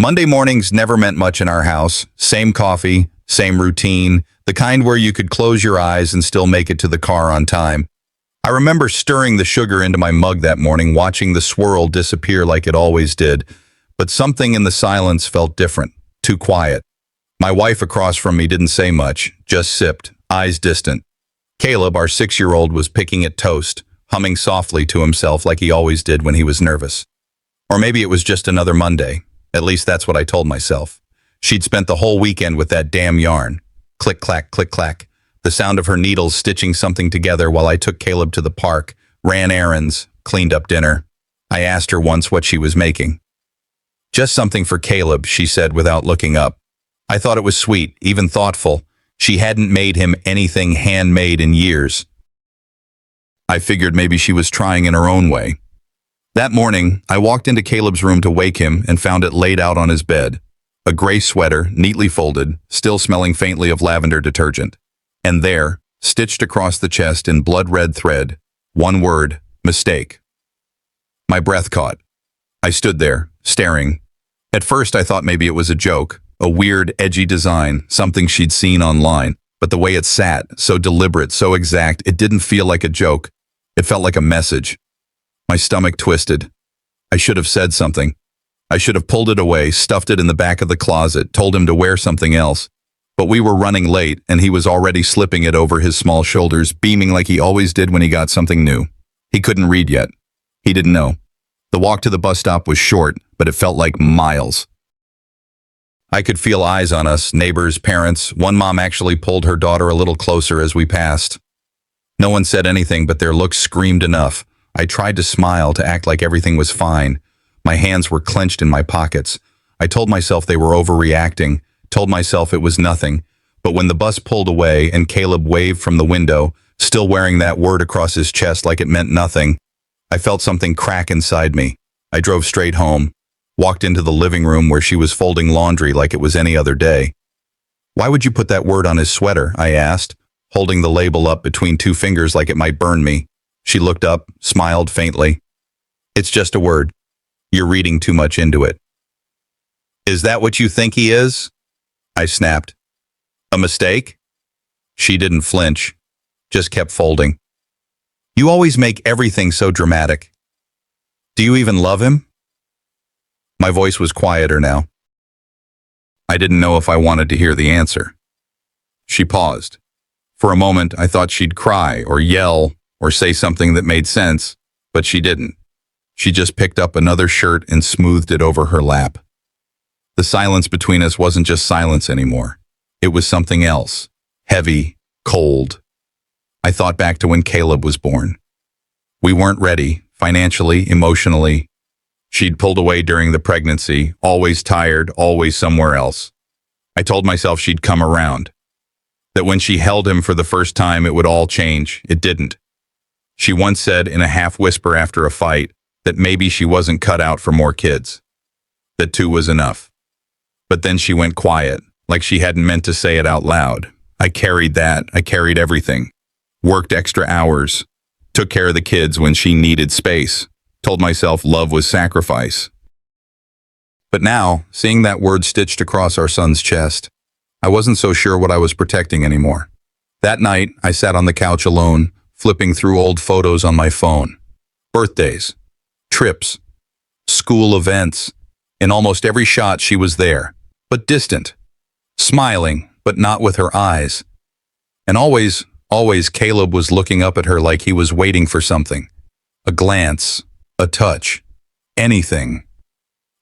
Monday mornings never meant much in our house. Same coffee, same routine, the kind where you could close your eyes and still make it to the car on time. I remember stirring the sugar into my mug that morning, watching the swirl disappear like it always did. But something in the silence felt different, too quiet. My wife across from me didn't say much, just sipped, eyes distant. Caleb, our 6-year-old, was picking at toast, humming softly to himself like he always did when he was nervous. Or maybe it was just another Monday. At least that's what I told myself. She'd spent the whole weekend with that damn yarn. Click, clack, click, clack. The sound of her needles stitching something together while I took Caleb to the park, ran errands, cleaned up dinner. I asked her once what she was making. Just something for Caleb, she said without looking up. I thought it was sweet, even thoughtful. She hadn't made him anything handmade in years. I figured maybe she was trying in her own way. That morning, I walked into Caleb's room to wake him and found it laid out on his bed. A gray sweater, neatly folded, still smelling faintly of lavender detergent. And there, stitched across the chest in blood-red thread, one word, mistake. My breath caught. I stood there, staring. At first, I thought maybe it was a joke, a weird, edgy design, something she'd seen online. But the way it sat, so deliberate, so exact, it didn't feel like a joke. It felt like a message. My stomach twisted. I should have said something. I should have pulled it away, stuffed it in the back of the closet, told him to wear something else. But we were running late, and he was already slipping it over his small shoulders, beaming like he always did when he got something new. He couldn't read yet. He didn't know. The walk to the bus stop was short, but it felt like miles. I could feel eyes on us, neighbors, parents. One mom actually pulled her daughter a little closer as we passed. No one said anything, but their looks screamed enough. I tried to smile, to act like everything was fine. My hands were clenched in my pockets. I told myself they were overreacting, told myself it was nothing. But when the bus pulled away and Caleb waved from the window, still wearing that word across his chest like it meant nothing, I felt something crack inside me. I drove straight home, walked into the living room where she was folding laundry like it was any other day. "Why would you put that word on his sweater?" I asked, holding the label up between two fingers like it might burn me. She looked up, smiled faintly. "It's just a word. You're reading too much into it." "Is that what you think he is?" I snapped. "A mistake?" She didn't flinch, just kept folding. "You always make everything so dramatic. Do you even love him?" My voice was quieter now. I didn't know if I wanted to hear the answer. She paused. For a moment, I thought she'd cry or yell or say something that made sense, but she didn't. She just picked up another shirt and smoothed it over her lap. The silence between us wasn't just silence anymore. It was something else. Heavy, cold. I thought back to when Caleb was born. We weren't ready, financially, emotionally. She'd pulled away during the pregnancy, always tired, always somewhere else. I told myself she'd come around. That when she held him for the first time, it would all change. It didn't. She once said in a half-whisper after a fight that maybe she wasn't cut out for more kids. That 2 was enough. But then she went quiet, like she hadn't meant to say it out loud. I carried that. I carried everything. Worked extra hours. Took care of the kids when she needed space. Told myself love was sacrifice. But now, seeing that word stitched across our son's chest, I wasn't so sure what I was protecting anymore. That night, I sat on the couch alone, flipping through old photos on my phone. Birthdays, trips, school events. In almost every shot, she was there, but distant. Smiling, but not with her eyes. And always, Caleb was looking up at her like he was waiting for something. A glance, a touch, anything.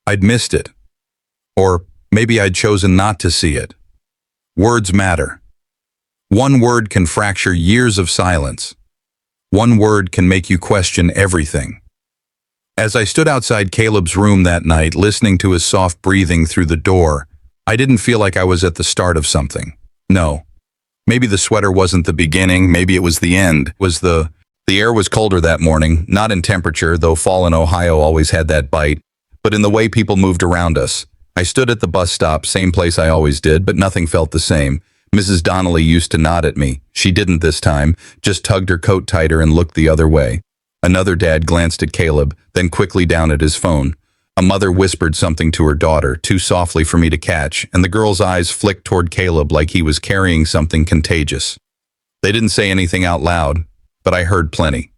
I'd missed it. Or maybe I'd chosen not to see it. Words matter. One word can fracture years of silence. One word can make you question everything. As I stood outside Caleb's room that night, listening to his soft breathing through the door, I didn't feel like I was at the start of something. No. Maybe the sweater wasn't the beginning, maybe it was the end. The air was colder that morning, not in temperature, though fall in Ohio always had that bite, but in the way people moved around us. I stood at the bus stop, same place I always did, but nothing felt the same. Mrs. Donnelly used to nod at me. She didn't this time, just tugged her coat tighter and looked the other way. Another dad glanced at Caleb, then quickly down at his phone. A mother whispered something to her daughter, too softly for me to catch, and the girl's eyes flicked toward Caleb like he was carrying something contagious. They didn't say anything out loud, but I heard plenty.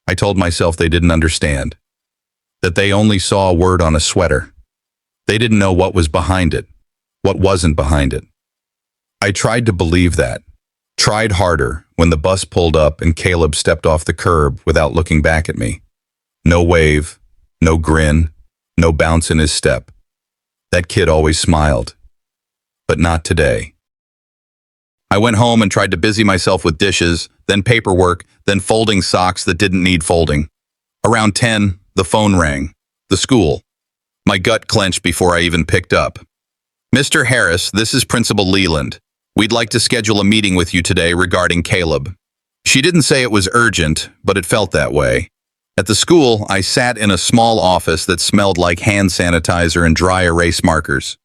I told myself they didn't understand, that they only saw a word on a sweater. They didn't know what was behind it, what wasn't behind it. I tried to believe that, tried harder when the bus pulled up and Caleb stepped off the curb without looking back at me. No wave, no grin, no bounce in his step. That kid always smiled, but not today. I went home and tried to busy myself with dishes, then paperwork, then folding socks that didn't need folding. Around 10, the phone rang. The school. My gut clenched before I even picked up. Mr. Harris, this is Principal Leland. We'd like to schedule a meeting with you today regarding Caleb. She didn't say it was urgent, but it felt that way. At the school, I sat in a small office that smelled like hand sanitizer and dry erase markers.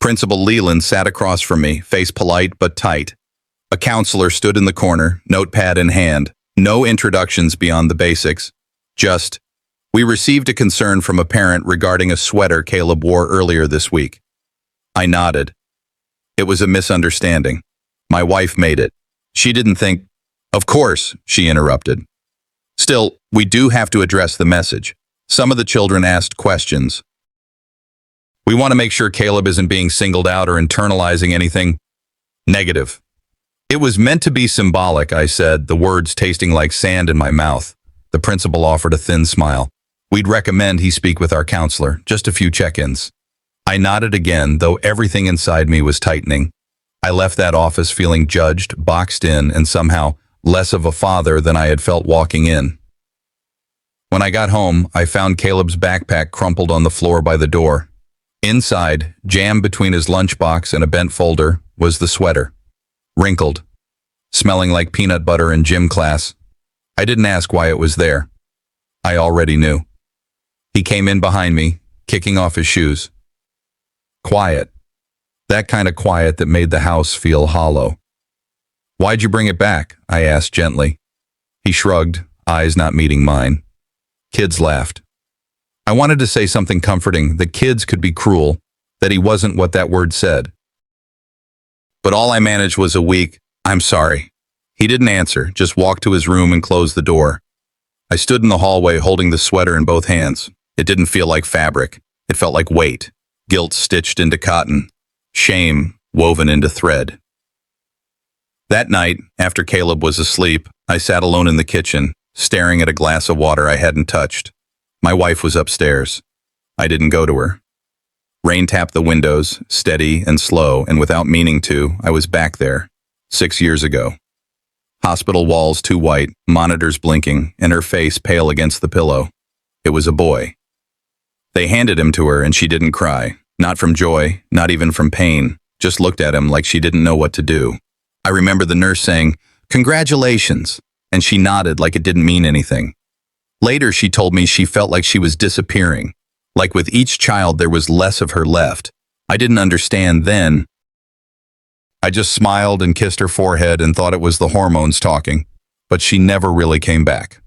Principal Leland sat across from me, face polite but tight. A counselor stood in the corner, notepad in hand. No introductions beyond the basics. Just, we received a concern from a parent regarding a sweater Caleb wore earlier this week. I nodded. It was a misunderstanding. My wife made it. She didn't think, of course, she interrupted. Still, we do have to address the message. Some of the children asked questions. We want to make sure Caleb isn't being singled out or internalizing anything negative. It was meant to be symbolic, I said, the words tasting like sand in my mouth. The principal offered a thin smile. We'd recommend he speak with our counselor, just a few check-ins. I nodded again, though everything inside me was tightening. I left that office feeling judged, boxed in, and somehow less of a father than I had felt walking in. When I got home, I found Caleb's backpack crumpled on the floor by the door. Inside, jammed between his lunchbox and a bent folder, was the sweater. Wrinkled, smelling like peanut butter in gym class. I didn't ask why it was there. I already knew. He came in behind me, kicking off his shoes. Quiet. That kind of quiet that made the house feel hollow. Why'd you bring it back? I asked gently. He shrugged, eyes not meeting mine. Kids laughed. I wanted to say something comforting, that kids could be cruel, that he wasn't what that word said. But all I managed was a weak, I'm sorry. He didn't answer, just walked to his room and closed the door. I stood in the hallway holding the sweater in both hands. It didn't feel like fabric. It felt like weight, guilt stitched into cotton, shame woven into thread. That night, after Caleb was asleep, I sat alone in the kitchen, staring at a glass of water I hadn't touched. My wife was upstairs. I didn't go to her. Rain tapped the windows, steady and slow, and without meaning to, I was back there, 6 years ago. Hospital walls too white, monitors blinking, and her face pale against the pillow. It was a boy. They handed him to her and she didn't cry, not from joy, not even from pain, just looked at him like she didn't know what to do. I remember the nurse saying, "Congratulations," and she nodded like it didn't mean anything. Later, she told me she felt like she was disappearing, like with each child there was less of her left. I didn't understand then. I just smiled and kissed her forehead and thought it was the hormones talking, but she never really came back.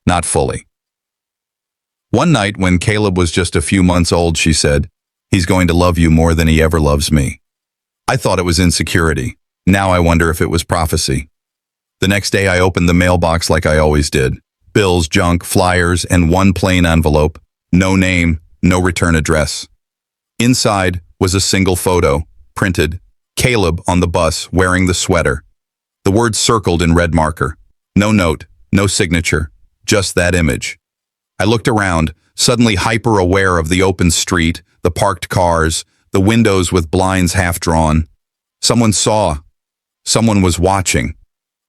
Not fully. One night when Caleb was just a few months old, she said, "He's going to love you more than he ever loves me." I thought it was insecurity. Now I wonder if it was prophecy. The next day I opened the mailbox like I always did. Bills, junk, flyers, and one plain envelope. No name, no return address. Inside was a single photo, printed, Caleb on the bus wearing the sweater. The words circled in red marker. No note, no signature, just that image. I looked around, suddenly hyper-aware of the open street, the parked cars, the windows with blinds half drawn. Someone saw. Someone was watching.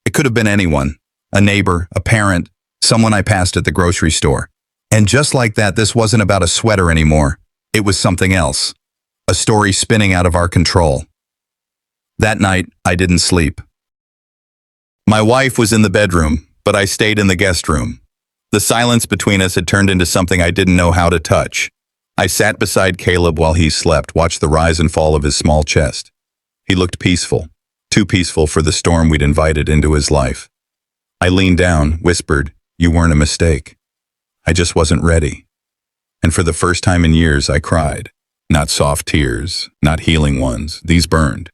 It could have been anyone, a neighbor, a parent, someone I passed at the grocery store. And just like that, this wasn't about a sweater anymore. It was something else. A story spinning out of our control. That night, I didn't sleep. My wife was in the bedroom, but I stayed in the guest room. The silence between us had turned into something I didn't know how to touch. I sat beside Caleb while he slept, watched the rise and fall of his small chest. He looked peaceful, too peaceful for the storm we'd invited into his life. I leaned down, whispered, "You weren't a mistake. I just wasn't ready." And for the first time in years, I cried. Not soft tears, not healing ones. These burned.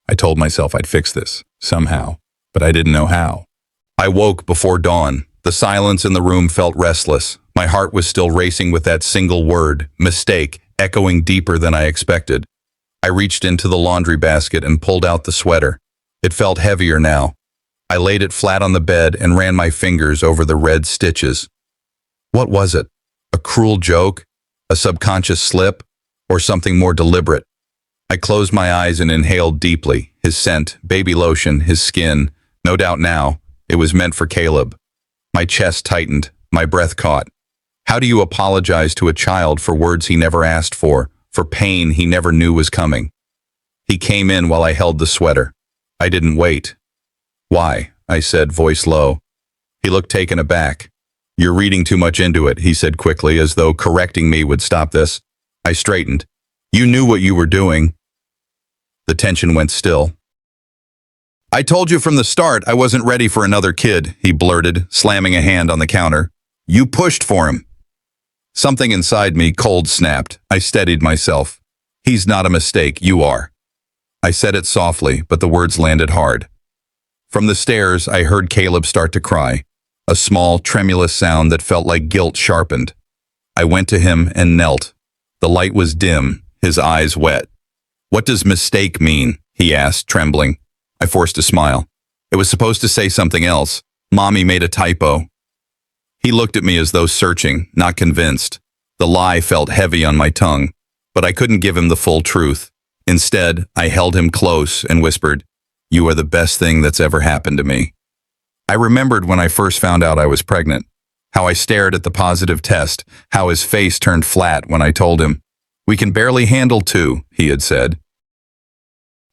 I told myself I'd fix this, somehow, but I didn't know how. I woke before dawn. The silence in the room felt restless. My heart was still racing with that single word, mistake, echoing deeper than I expected. I reached into the laundry basket and pulled out the sweater. It felt heavier now. I laid it flat on the bed and ran my fingers over the red stitches. What was it? A cruel joke? A subconscious slip? Or something more deliberate? I closed my eyes and inhaled deeply. His scent, baby lotion, his skin. No doubt now, it was meant for Caleb. My chest tightened, my breath caught. How do you apologize to a child for words he never asked for pain he never knew was coming? He came in while I held the sweater. I didn't wait. Why? I said, voice low. He looked taken aback. You're reading too much into it, he said quickly, as though correcting me would stop this. I straightened. You knew what you were doing. The tension went still. I told you from the start I wasn't ready for another kid, he blurted, slamming a hand on the counter. You pushed for him. Something inside me cold snapped. I steadied myself. He's not a mistake, you are. I said it softly, but the words landed hard. From the stairs, I heard Caleb start to cry, a small, tremulous sound that felt like guilt sharpened. I went to him and knelt. The light was dim, his eyes wet. What does mistake mean? He asked, trembling. I forced a smile. It was supposed to say something else. Mommy made a typo. He looked at me as though searching, not convinced. The lie felt heavy on my tongue, but I couldn't give him the full truth. Instead, I held him close and whispered, You are the best thing that's ever happened to me. I remembered when I first found out I was pregnant, how I stared at the positive test, how his face turned flat when I told him. We can barely handle two, he had said.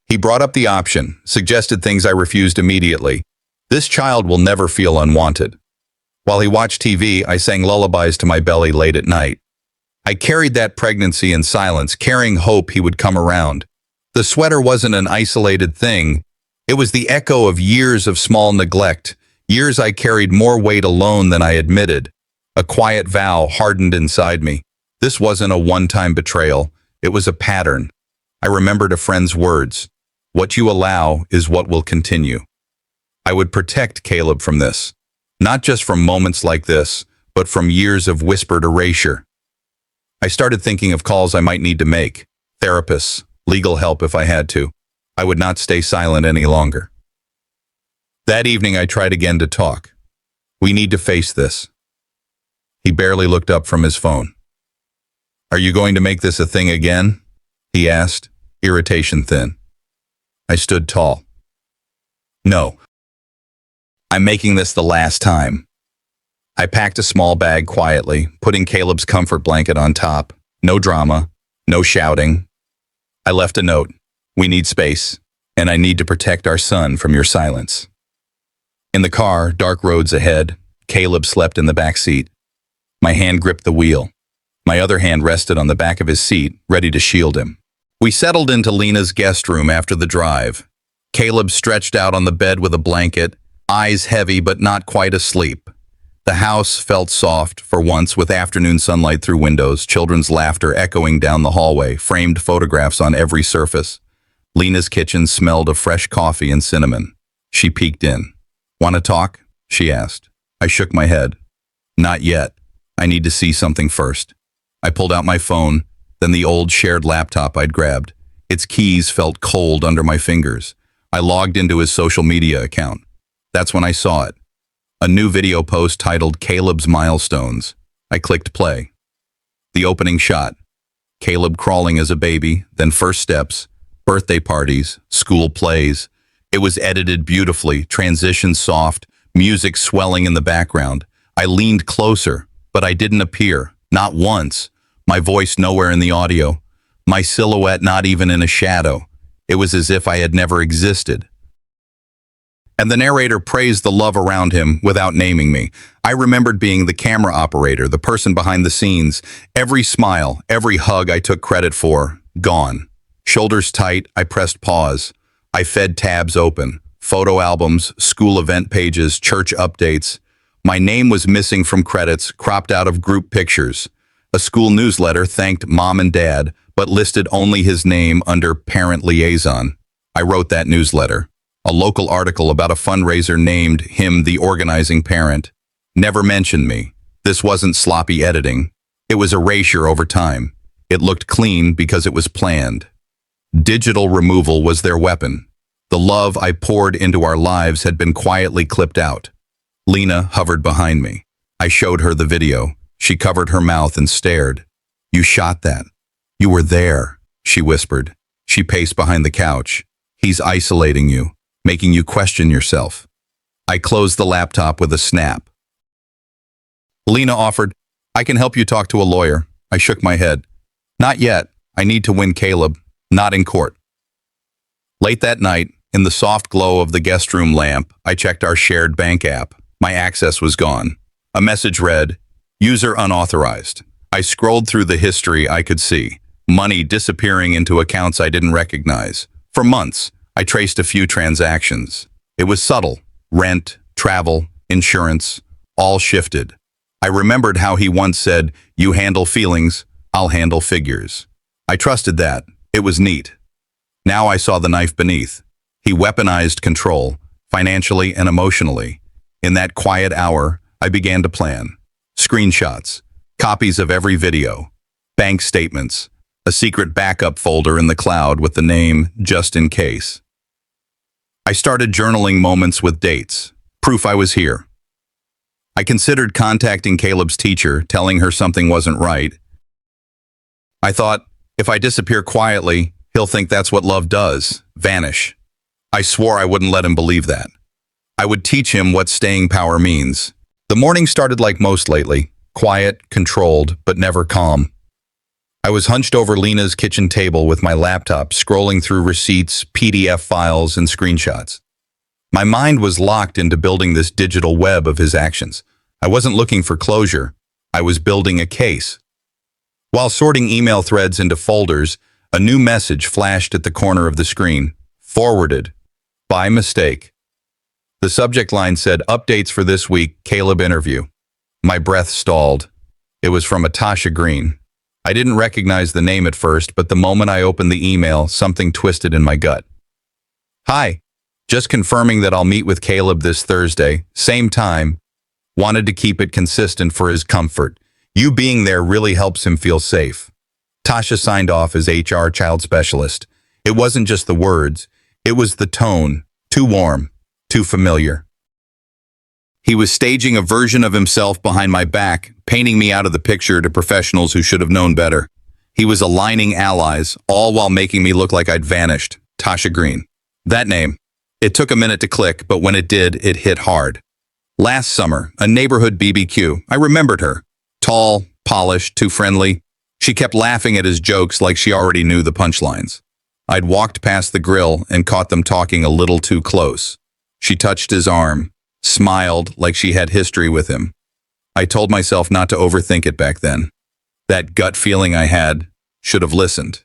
He brought up the option, suggested things I refused immediately. This child will never feel unwanted. While he watched TV, I sang lullabies to my belly late at night. I carried that pregnancy in silence, carrying hope he would come around. The sweater wasn't an isolated thing. It was the echo of years of small neglect, years I carried more weight alone than I admitted. A quiet vow hardened inside me. This wasn't a one-time betrayal. It was a pattern. I remembered a friend's words. What you allow is what will continue. I would protect Caleb from this. Not just from moments like this, but from years of whispered erasure. I started thinking of calls I might need to make. Therapists, legal help if I had to. I would not stay silent any longer. That evening I tried again to talk. We need to face this. He barely looked up from his phone. Are you going to make this a thing again? He asked, irritation thin. I stood tall. No. I'm making this the last time. I packed a small bag quietly, putting Caleb's comfort blanket on top. No drama, no shouting. I left a note. We need space, and I need to protect our son from your silence. In the car, dark roads ahead, Caleb slept in the back seat. My hand gripped the wheel. My other hand rested on the back of his seat, ready to shield him. We settled into Lena's guest room after the drive. Caleb stretched out on the bed with a blanket, eyes heavy but not quite asleep. The house felt soft, for once, with afternoon sunlight through windows, children's laughter echoing down the hallway, framed photographs on every surface. Lena's kitchen smelled of fresh coffee and cinnamon. She peeked in. Want to talk? She asked. I shook my head. Not yet. I need to see something first. I pulled out my phone, then the old shared laptop I'd grabbed. Its keys felt cold under my fingers. I logged into his social media account. That's when I saw it. A new video post titled Caleb's Milestones. I clicked play. The opening shot. Caleb crawling as a baby, then first steps, birthday parties, school plays. It was edited beautifully, transitions soft, music swelling in the background. I leaned closer, but I didn't appear, not once. My voice nowhere in the audio. My silhouette not even in a shadow. It was as if I had never existed. And the narrator praised the love around him without naming me. I remembered being the camera operator, the person behind the scenes. Every smile, every hug I took credit for, gone. Shoulders tight, I pressed pause. I fed tabs open. Photo albums, school event pages, church updates. My name was missing from credits, cropped out of group pictures. A school newsletter thanked mom and dad, but listed only his name under parent liaison. I wrote that newsletter. A local article about a fundraiser named him the organizing parent. Never mentioned me. This wasn't sloppy editing. It was erasure over time. It looked clean because it was planned. Digital removal was their weapon. The love I poured into our lives had been quietly clipped out. Lena hovered behind me. I showed her the video. She covered her mouth and stared. "You shot that. You were there," she whispered. She paced behind the couch. "He's isolating you, making you question yourself." I closed the laptop with a snap. Lena offered, "I can help you talk to a lawyer." I shook my head. "Not yet. I need to win Caleb, not in court." Late that night, in the soft glow of the guest room lamp, I checked our shared bank app. My access was gone. A message read, "User unauthorized." I scrolled through the history I could see, money disappearing into accounts I didn't recognize. For months, I traced a few transactions. It was subtle. Rent, travel, insurance, all shifted. I remembered how he once said, "You handle feelings, I'll handle figures." I trusted that. It was neat. Now I saw the knife beneath. He weaponized control, financially and emotionally. In that quiet hour, I began to plan. Screenshots, copies of every video, bank statements, a secret backup folder in the cloud with the name "just in case." I started journaling moments with dates, proof I was here. I considered contacting Caleb's teacher, telling her something wasn't right. I thought, if I disappear quietly, he'll think that's what love does, vanish. I swore I wouldn't let him believe that. I would teach him what staying power means. The morning started like most lately, quiet, controlled, but never calm. I was hunched over Lena's kitchen table with my laptop, scrolling through receipts, PDF files, and screenshots. My mind was locked into building this digital web of his actions. I wasn't looking for closure. I was building a case. While sorting email threads into folders, a new message flashed at the corner of the screen. Forwarded. By mistake. The subject line said, "Updates for this week, Caleb interview." My breath stalled. It was from Tasha Green. I didn't recognize the name at first, but the moment I opened the email, something twisted in my gut. "Hi. Just confirming that I'll meet with Caleb this Thursday, same time. Wanted to keep it consistent for his comfort. You being there really helps him feel safe." Tasha signed off as HR child specialist. It wasn't just the words. It was the tone. Too warm. Too familiar. He was staging a version of himself behind my back, painting me out of the picture to professionals who should have known better. He was aligning allies, all while making me look like I'd vanished. Tasha Green. That name. It took a minute to click, but when it did, it hit hard. Last summer, a neighborhood BBQ. I remembered her. Tall, polished, too friendly. She kept laughing at his jokes like she already knew the punchlines. I'd walked past the grill and caught them talking a little too close. She touched his arm, smiled like she had history with him. I told myself not to overthink it back then. That gut feeling I had, should have listened.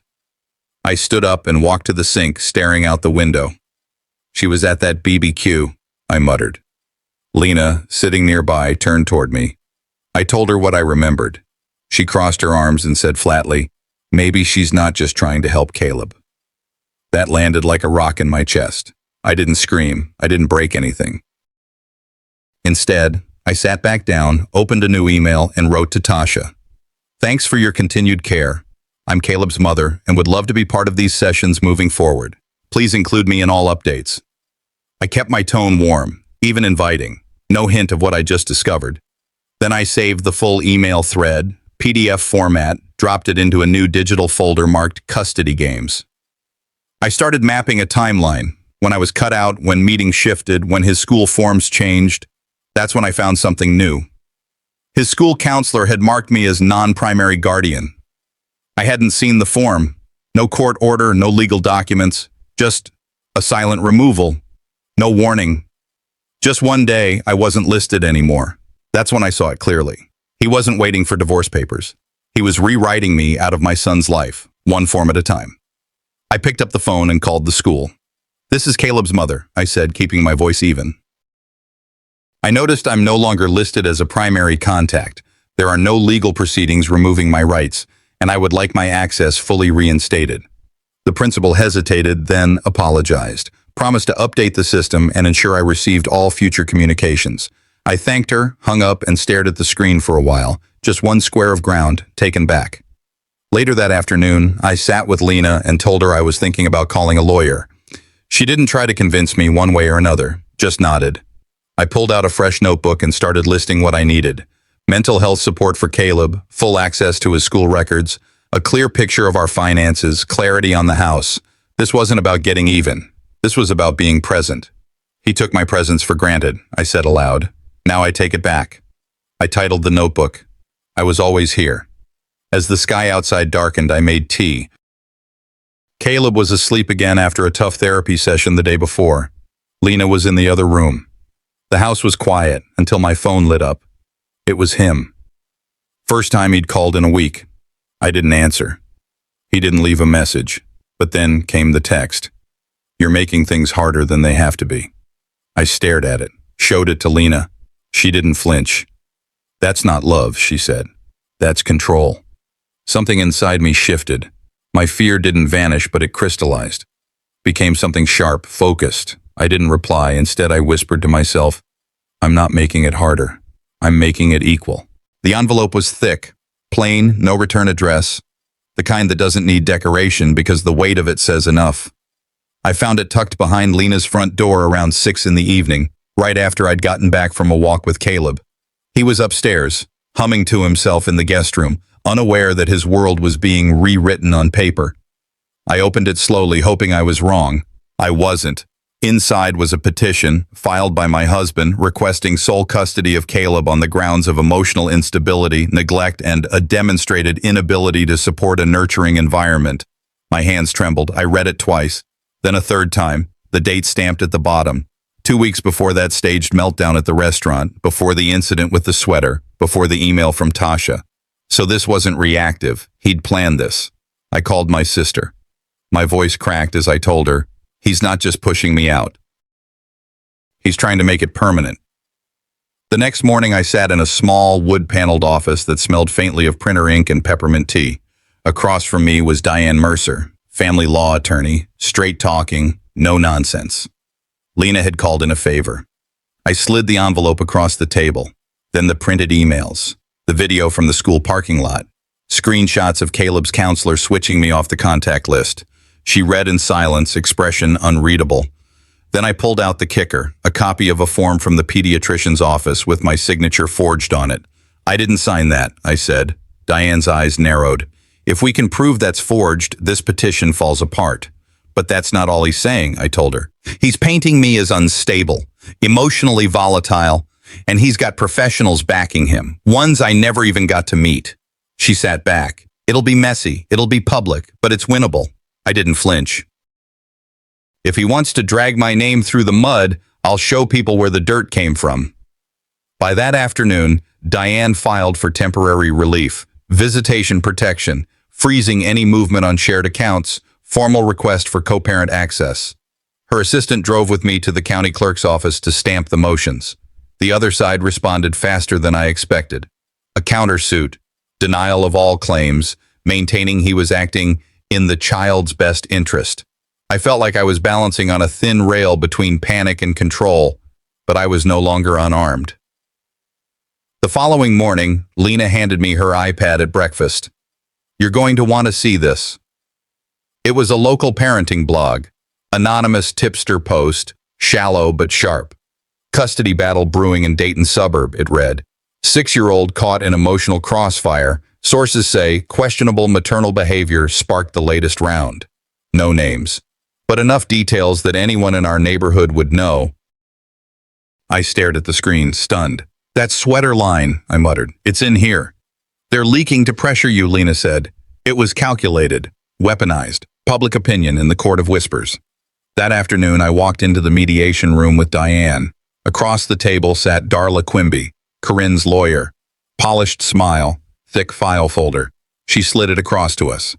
I stood up and walked to the sink, staring out the window. She was at that BBQ, I muttered. Lena, sitting nearby, turned toward me. I told her what I remembered. She crossed her arms and said flatly, "Maybe she's not just trying to help Caleb." That landed like a rock in my chest. I didn't scream. I didn't break anything. Instead, I sat back down, opened a new email, and wrote to Tasha. "Thanks for your continued care. I'm Caleb's mother and would love to be part of these sessions moving forward. Please include me in all updates." I kept my tone warm, even inviting. No hint of what I just discovered. Then I saved the full email thread, PDF format, dropped it into a new digital folder marked Custody Games. I started mapping a timeline. When I was cut out, when meetings shifted, when his school forms changed. That's when I found something new. His school counselor had marked me as non-primary guardian. I hadn't seen the form. No court order, no legal documents, just a silent removal. No warning. Just one day, I wasn't listed anymore. That's when I saw it clearly. He wasn't waiting for divorce papers. He was rewriting me out of my son's life, one form at a time. I picked up the phone and called the school. "This is Caleb's mother," I said, keeping my voice even. I noticed I'm no longer listed as a primary contact. There are no legal proceedings removing my rights, and I would like my access fully reinstated. The principal hesitated, then apologized, promised to update the system and ensure I received all future communications. I thanked her, hung up, and stared at the screen for a while, just one square of ground, taken back. Later that afternoon, I sat with Lena and told her I was thinking about calling a lawyer. She didn't try to convince me one way or another, just nodded. I pulled out a fresh notebook and started listing what I needed. Mental health support for Caleb, full access to his school records, a clear picture of our finances, clarity on the house. This wasn't about getting even. This was about being present. He took my presence for granted, I said aloud. Now I take it back. I titled the notebook, I Was Always Here. As the sky outside darkened, I made tea. Caleb was asleep again after a tough therapy session the day before. Lena was in the other room. The house was quiet until my phone lit up. It was him. First time he'd called in a week. I didn't answer. He didn't leave a message, but then came the text. You're making things harder than they have to be. I stared at it, showed it to Lena. She didn't flinch. That's not love, she said. That's control. Something inside me shifted. My fear didn't vanish, but it crystallized. Became something sharp, focused. I didn't reply. Instead, I whispered to myself, I'm not making it harder. I'm making it equal. The envelope was thick, plain, no return address, the kind that doesn't need decoration because the weight of it says enough. I found it tucked behind Lena's front door around 6 in the evening, right after I'd gotten back from a walk with Caleb. He was upstairs, humming to himself in the guest room, unaware that his world was being rewritten on paper. I opened it slowly, hoping I was wrong. I wasn't. Inside was a petition, filed by my husband, requesting sole custody of Caleb on the grounds of emotional instability, neglect, and a demonstrated inability to support a nurturing environment. My hands trembled. I read it twice, then a third time, the date stamped at the bottom. 2 weeks before that staged meltdown at the restaurant, before the incident with the sweater, before the email from Tasha. So this wasn't reactive. He'd planned this. I called my sister. My voice cracked as I told her, he's not just pushing me out. He's trying to make it permanent. The next morning I sat in a small, wood-paneled office that smelled faintly of printer ink and peppermint tea. Across from me was Diane Mercer, family law attorney, straight-talking, no nonsense. Lena had called in a favor. I slid the envelope across the table, then the printed emails, the video from the school parking lot, screenshots of Caleb's counselor switching me off the contact list. She read in silence, expression unreadable. Then I pulled out the kicker, a copy of a form from the pediatrician's office with my signature forged on it. I didn't sign that, I said. Diane's eyes narrowed. If we can prove that's forged, this petition falls apart. But that's not all he's saying, I told her. He's painting me as unstable, emotionally volatile, and he's got professionals backing him, ones I never even got to meet. She sat back. It'll be messy, it'll be public, but it's winnable. I didn't flinch. If he wants to drag my name through the mud, I'll show people where the dirt came from. By that afternoon, Diane filed for temporary relief, visitation protection, freezing any movement on shared accounts, formal request for co-parent access. Her assistant drove with me to the county clerk's office to stamp the motions. The other side responded faster than I expected. A countersuit, denial of all claims, maintaining he was acting in the child's best interest. I felt like I was balancing on a thin rail between panic and control, but I was no longer unarmed. The following morning, Lena handed me her iPad at breakfast. You're going to want to see this. It was a local parenting blog, anonymous tipster post, shallow but sharp. Custody battle brewing in Dayton suburb, it read. 6-year-old caught in emotional crossfire. Sources say questionable maternal behavior sparked the latest round. No names, but enough details that anyone in our neighborhood would know. I stared at the screen, stunned. That sweater line, I muttered. It's in here. They're leaking to pressure you, Lena said. It was calculated, weaponized, public opinion in the court of whispers. That afternoon, I walked into the mediation room with Diane. Across the table sat Darla Quimby, Corinne's lawyer. Polished smile, thick file folder. She slid it across to us.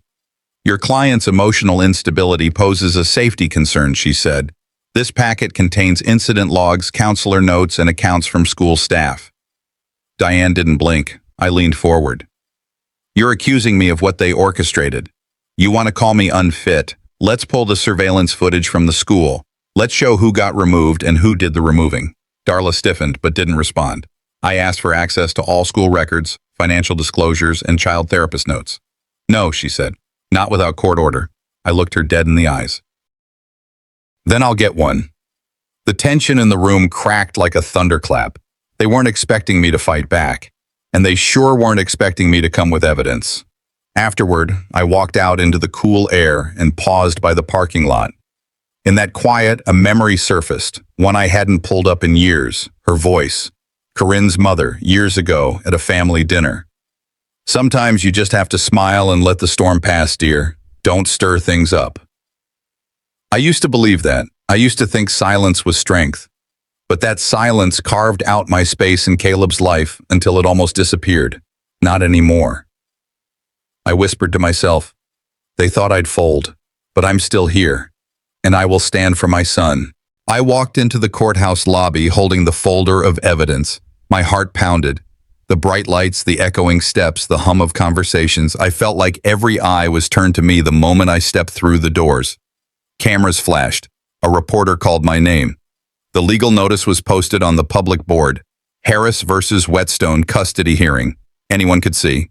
Your client's emotional instability poses a safety concern, she said. This packet contains incident logs, counselor notes, and accounts from school staff. Diane didn't blink. I leaned forward. You're accusing me of what they orchestrated. You want to call me unfit? Let's pull the surveillance footage from the school. Let's show who got removed and who did the removing. Darla stiffened but didn't respond. I asked for access to all school records, financial disclosures, and child therapist notes. No, she said. Not without court order. I looked her dead in the eyes. Then I'll get one. The tension in the room cracked like a thunderclap. They weren't expecting me to fight back, and they sure weren't expecting me to come with evidence. Afterward, I walked out into the cool air and paused by the parking lot. In that quiet, a memory surfaced, one I hadn't pulled up in years, her voice. Corinne's mother, years ago, at a family dinner. Sometimes you just have to smile and let the storm pass, dear. Don't stir things up. I used to believe that. I used to think silence was strength. But that silence carved out my space in Caleb's life until it almost disappeared. Not anymore. I whispered to myself, they thought I'd fold, but I'm still here, and I will stand for my son. I walked into the courthouse lobby holding the folder of evidence. My heart pounded. The bright lights, the echoing steps, the hum of conversations. I felt like every eye was turned to me the moment I stepped through the doors. Cameras flashed. A reporter called my name. The legal notice was posted on the public board. Harris versus Whetstone custody hearing. Anyone could see.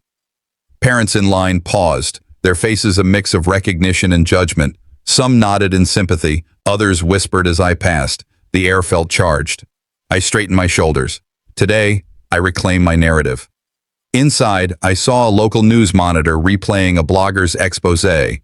Parents in line paused, their faces a mix of recognition and judgment. Some nodded in sympathy, others whispered as I passed. The air felt charged. I straightened my shoulders. Today, I reclaim my narrative. Inside, I saw a local news monitor replaying a blogger's expose.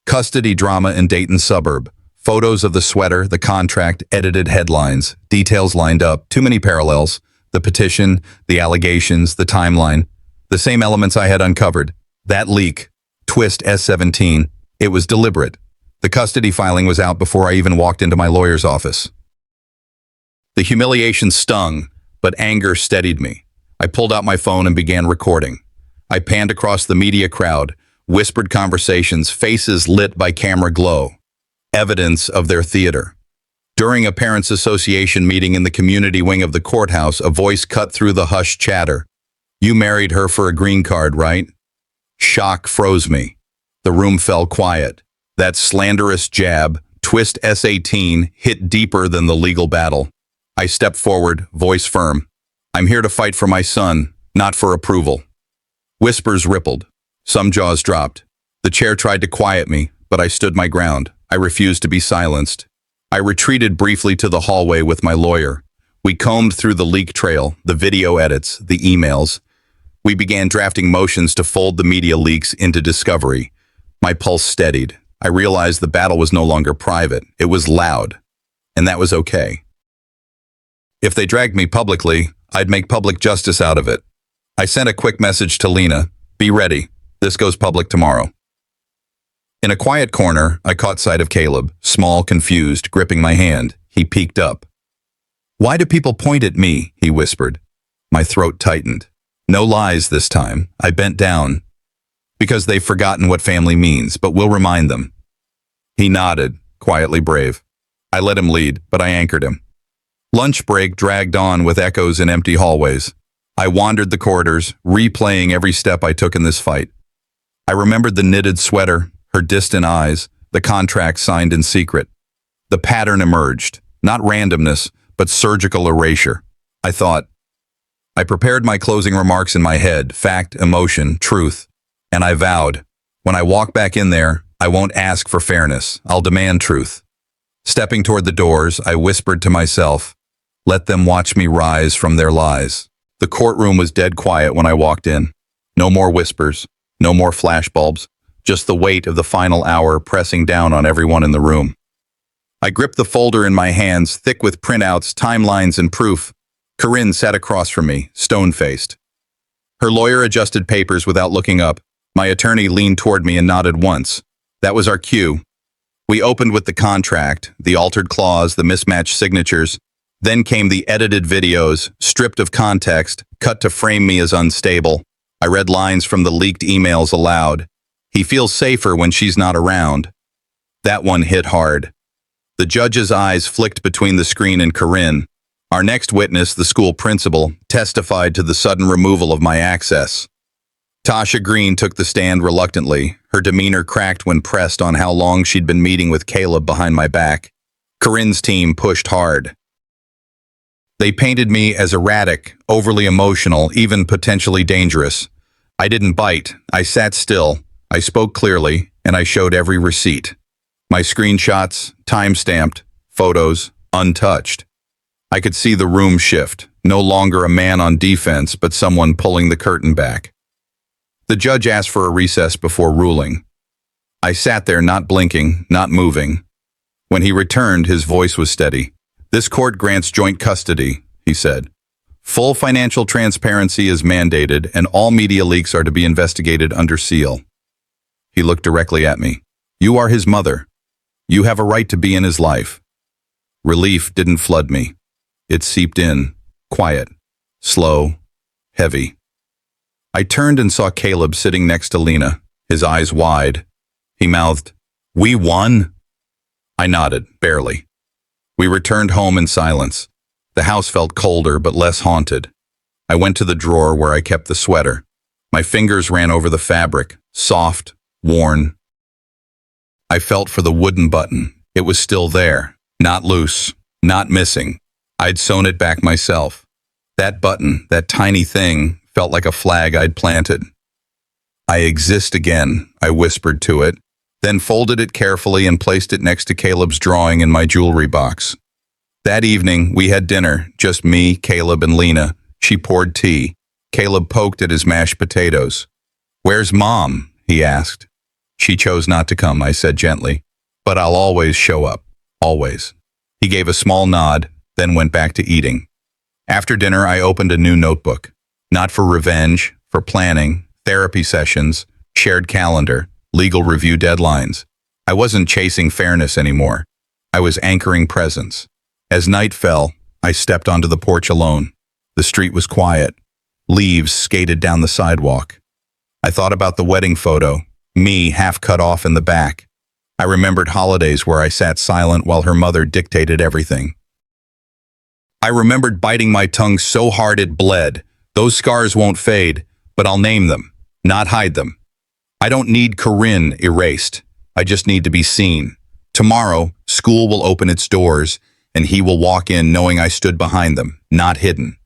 Custody drama in Dayton suburb. Photos of the sweater, the contract, edited headlines, details lined up, too many parallels. The petition, the allegations, the timeline. The same elements I had uncovered. That leak. Twist S17. It was deliberate. The custody filing was out before I even walked into my lawyer's office. The humiliation stung, but anger steadied me. I pulled out my phone and began recording. I panned across the media crowd, whispered conversations, faces lit by camera glow. Evidence of their theater. During a parents' association meeting in the community wing of the courthouse, a voice cut through the hushed chatter. You married her for a green card, right? Shock froze me. The room fell quiet. That slanderous jab, twist S18, hit deeper than the legal battle. I stepped forward, voice firm. I'm here to fight for my son, not for approval. Whispers rippled. Some jaws dropped. The chair tried to quiet me, but I stood my ground. I refused to be silenced. I retreated briefly to the hallway with my lawyer. We combed through the leak trail, the video edits, the emails. We began drafting motions to fold the media leaks into discovery. My pulse steadied. I realized the battle was no longer private. It was loud. And that was okay. If they dragged me publicly, I'd make public justice out of it. I sent a quick message to Lena. Be ready. This goes public tomorrow. In a quiet corner, I caught sight of Caleb, small, confused, gripping my hand. He peeked up. Why do people point at me? He whispered. My throat tightened. No lies this time. I bent down. Because they've forgotten what family means, but we'll remind them. He nodded, quietly brave. I let him lead, but I anchored him. Lunch break dragged on with echoes in empty hallways. I wandered the corridors, replaying every step I took in this fight. I remembered the knitted sweater, her distant eyes, the contract signed in secret. The pattern emerged, not randomness, but surgical erasure. I thought. I prepared my closing remarks in my head, fact, emotion, truth. And I vowed, when I walk back in there, I won't ask for fairness. I'll demand truth. Stepping toward the doors, I whispered to myself, let them watch me rise from their lies. The courtroom was dead quiet when I walked in. No more whispers, no more flashbulbs, just the weight of the final hour pressing down on everyone in the room. I gripped the folder in my hands, thick with printouts, timelines, and proof. Corinne sat across from me, stone-faced. Her lawyer adjusted papers without looking up. My attorney leaned toward me and nodded once. That was our cue. We opened with the contract, the altered clause, the mismatched signatures. Then came the edited videos, stripped of context, cut to frame me as unstable. I read lines from the leaked emails aloud. He feels safer when she's not around. That one hit hard. The judge's eyes flicked between the screen and Corinne. Our next witness, the school principal, testified to the sudden removal of my access. Tasha Green took the stand reluctantly, her demeanor cracked when pressed on how long she'd been meeting with Caleb behind my back. Corinne's team pushed hard. They painted me as erratic, overly emotional, even potentially dangerous. I didn't bite, I sat still, I spoke clearly, and I showed every receipt. My screenshots, time-stamped, photos, untouched. I could see the room shift, no longer a man on defense, but someone pulling the curtain back. The judge asked for a recess before ruling. I sat there not blinking, not moving. When he returned, his voice was steady. "This court grants joint custody," he said. "Full financial transparency is mandated, and all media leaks are to be investigated under seal." He looked directly at me. "You are his mother. You have a right to be in his life." Relief didn't flood me. It seeped in, quiet, slow, heavy. I turned and saw Caleb sitting next to Lena, his eyes wide. He mouthed, "We won?" I nodded, barely. We returned home in silence. The house felt colder but less haunted. I went to the drawer where I kept the sweater. My fingers ran over the fabric, soft, worn. I felt for the wooden button. It was still there, not loose, not missing. I'd sewn it back myself. That button, that tiny thing, felt like a flag I'd planted. "I exist again," I whispered to it, then folded it carefully and placed it next to Caleb's drawing in my jewelry box. That evening, we had dinner, just me, Caleb, and Lena. She poured tea. Caleb poked at his mashed potatoes. "Where's Mom?" he asked. "She chose not to come," I said gently. "But I'll always show up. Always." He gave a small nod, then went back to eating. After dinner, I opened a new notebook. Not for revenge, for planning, therapy sessions, shared calendar, legal review deadlines. I wasn't chasing fairness anymore. I was anchoring presence. As night fell, I stepped onto the porch alone. The street was quiet. Leaves skated down the sidewalk. I thought about the wedding photo, me half cut off in the back. I remembered holidays where I sat silent while her mother dictated everything. I remembered biting my tongue so hard it bled. Those scars won't fade, but I'll name them, not hide them. I don't need Corinne erased. I just need to be seen. Tomorrow, school will open its doors, and he will walk in knowing I stood behind them, not hidden.